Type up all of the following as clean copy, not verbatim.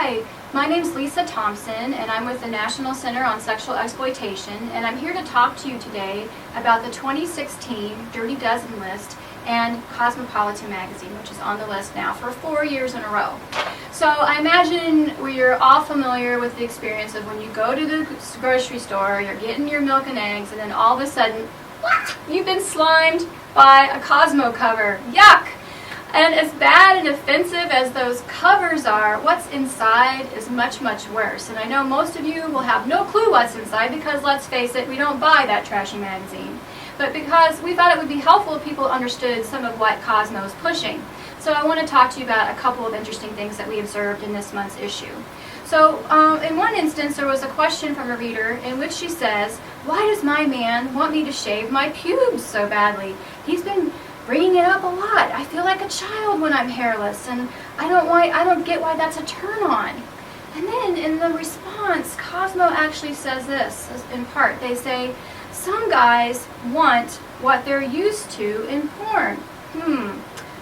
Hi, my name's Lisa Thompson, and I'm with the National Center on Sexual Exploitation, and I'm here to talk to you today about the 2016 Dirty Dozen list and Cosmopolitan Magazine, which is on the list now for 4 years in a row. So I imagine we're all familiar with the experience of when you go to the grocery store, you're getting your milk and eggs, and then all of a sudden, you've been slimed by a Cosmo cover. Yuck! And as bad and offensive as those covers are, what's inside is much, much worse. And I know most of you will have no clue what's inside because, let's face it, we don't buy that trashy magazine. But because we thought it would be helpful if people understood some of what Cosmo is pushing. So I want to talk to you about a couple of interesting things that we observed in this month's issue. So in one instance, there was a question from a reader in which she says, "Why does my man want me to shave my pubes so badly? He's been bringing it up a lot. I feel like a child when I'm hairless, and I don't get why that's a turn on." And then in the response, Cosmo actually says this, in part. They say, "Some guys want what they're used to in porn."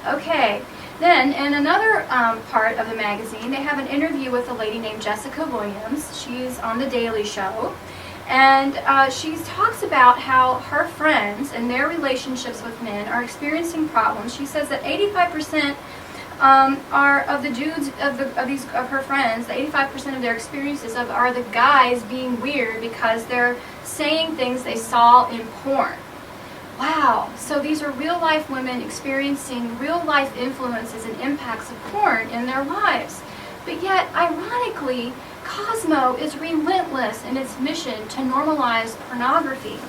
Okay. Then in another part of the magazine, they have an interview with a lady named Jessica Williams. She's on The Daily Show. And she talks about how her friends and their relationships with men are experiencing problems. She says that 85% are of the dudes of her friends. 85% of their experiences are the guys being weird because they're saying things they saw in porn. Wow! So these are real life women experiencing real life influences and impacts of porn in their lives. But yet, ironically, Cosmo is relentless in its mission to normalize pornography.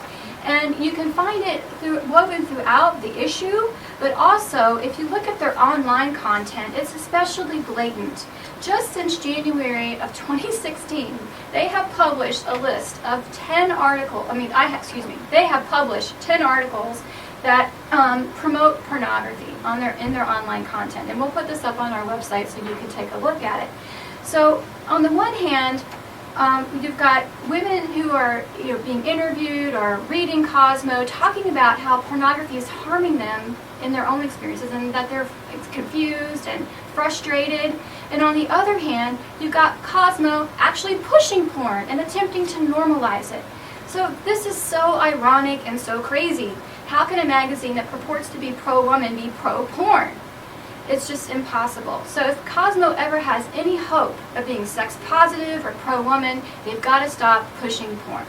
And you can find it woven throughout the issue, but also, if you look at their online content, it's especially blatant. Just since January of 2016, they have published a list of 10 articles, they have published 10 articles that promote pornography in their online content. And we'll put this up on our website so you can take a look at it. So on the one hand, you've got women who are being interviewed or reading Cosmo, talking about how pornography is harming them in their own experiences and that they're confused and frustrated. And on the other hand, you've got Cosmo actually pushing porn and attempting to normalize it. So this is so ironic and so crazy. How can a magazine that purports to be pro-woman be pro-porn? It's just impossible. So if Cosmo ever has any hope of being sex positive or pro-woman, they've got to stop pushing porn.